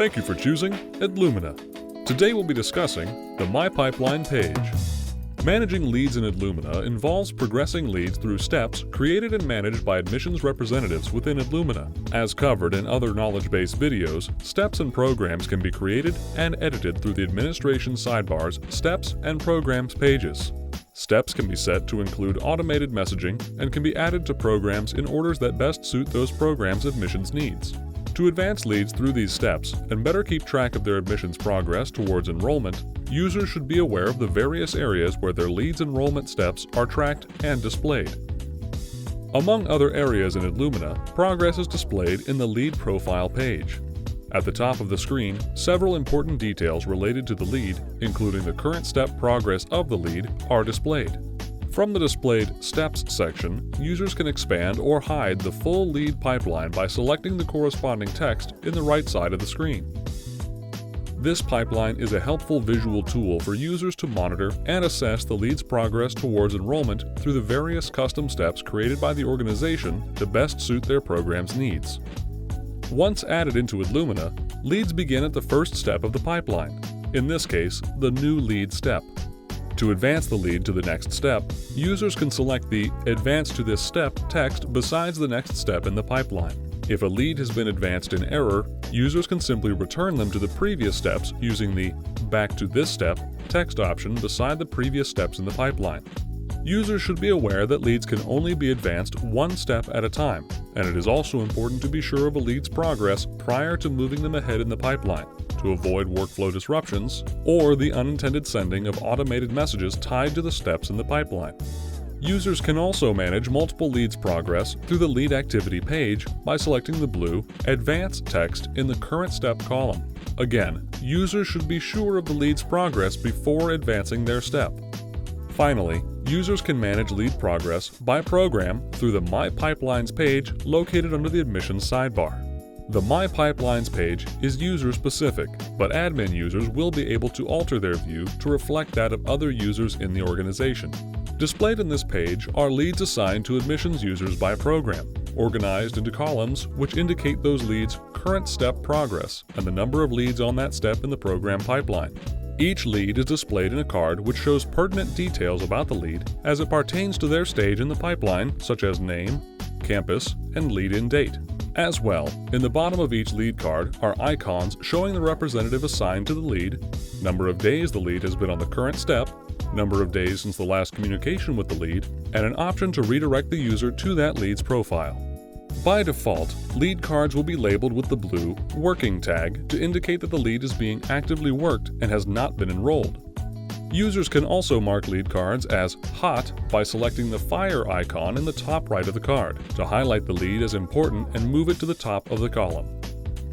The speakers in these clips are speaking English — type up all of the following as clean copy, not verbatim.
Thank you for choosing Edlumina. Today we'll be discussing the My Pipeline page. Managing leads in Edlumina involves progressing leads through steps created and managed by admissions representatives within Edlumina. As covered in other knowledge-based videos, steps and programs can be created and edited through the administration sidebar's Steps and Programs pages. Steps can be set to include automated messaging and can be added to programs in orders that best suit those programs' admissions needs. To advance leads through these steps and better keep track of their admissions progress towards enrollment, users should be aware of the various areas where their leads enrollment steps are tracked and displayed. Among other areas in Edlumina, progress is displayed in the lead profile page. At the top of the screen, several important details related to the lead, including the current step progress of the lead, are displayed. From the displayed Steps section, users can expand or hide the full lead pipeline by selecting the corresponding text in the right side of the screen. This pipeline is a helpful visual tool for users to monitor and assess the lead's progress towards enrollment through the various custom steps created by the organization to best suit their program's needs. Once added into Edlumina, leads begin at the first step of the pipeline, in this case, the New Lead step. To advance the lead to the next step, users can select the Advance to this step text besides the next step in the pipeline. If a lead has been advanced in error, users can simply return them to the previous steps using the Back to this step text option beside the previous steps in the pipeline. Users should be aware that leads can only be advanced one step at a time, and it is also important to be sure of a lead's progress prior to moving them ahead in the pipeline, to avoid workflow disruptions or the unintended sending of automated messages tied to the steps in the pipeline. Users can also manage multiple leads' progress through the Lead Activity page by selecting the blue Advance text in the Current Step column. Again, users should be sure of the lead's progress before advancing their step. Finally, users can manage lead progress by program through the My Pipelines page located under the Admissions sidebar. The My Pipelines page is user-specific, but admin users will be able to alter their view to reflect that of other users in the organization. Displayed in this page are leads assigned to admissions users by program, organized into columns which indicate those leads' current step progress and the number of leads on that step in the program pipeline. Each lead is displayed in a card which shows pertinent details about the lead as it pertains to their stage in the pipeline, such as name, campus, and lead-in date. As well, in the bottom of each lead card are icons showing the representative assigned to the lead, number of days the lead has been on the current step, number of days since the last communication with the lead, and an option to redirect the user to that lead's profile. By default, lead cards will be labeled with the blue Working tag to indicate that the lead is being actively worked and has not been enrolled. Users can also mark lead cards as Hot by selecting the fire icon in the top right of the card to highlight the lead as important and move it to the top of the column.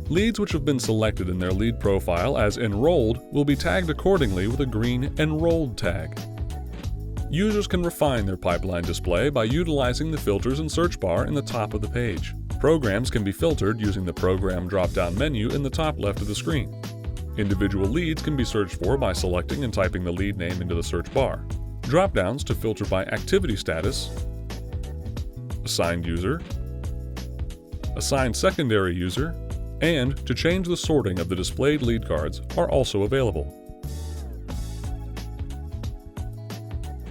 Leads which have been selected in their lead profile as Enrolled will be tagged accordingly with a green Enrolled tag. Users can refine their pipeline display by utilizing the filters and search bar in the top of the page. Programs can be filtered using the Program drop-down menu in the top left of the screen. Individual leads can be searched for by selecting and typing the lead name into the search bar. Drop-downs to filter by activity status, assigned user, assigned secondary user, and to change the sorting of the displayed lead cards are also available.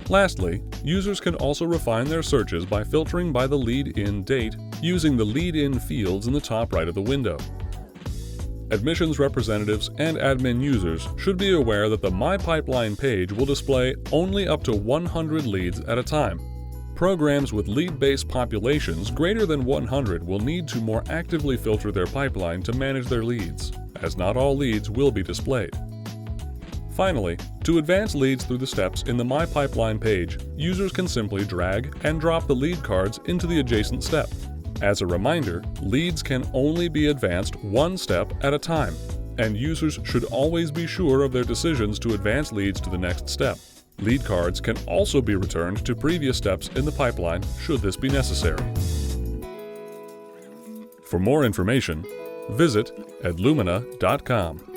Lastly, users can also refine their searches by filtering by the lead-in date using the lead-in fields in the top right of the window. Admissions representatives and admin users should be aware that the My Pipeline page will display only up to 100 leads at a time. Programs with lead-based populations greater than 100 will need to more actively filter their pipeline to manage their leads, as not all leads will be displayed. Finally, to advance leads through the steps in the My Pipeline page, users can simply drag and drop the lead cards into the adjacent step. As a reminder, leads can only be advanced one step at a time, and users should always be sure of their decisions to advance leads to the next step. Lead cards can also be returned to previous steps in the pipeline should this be necessary. For more information, visit edlumina.com.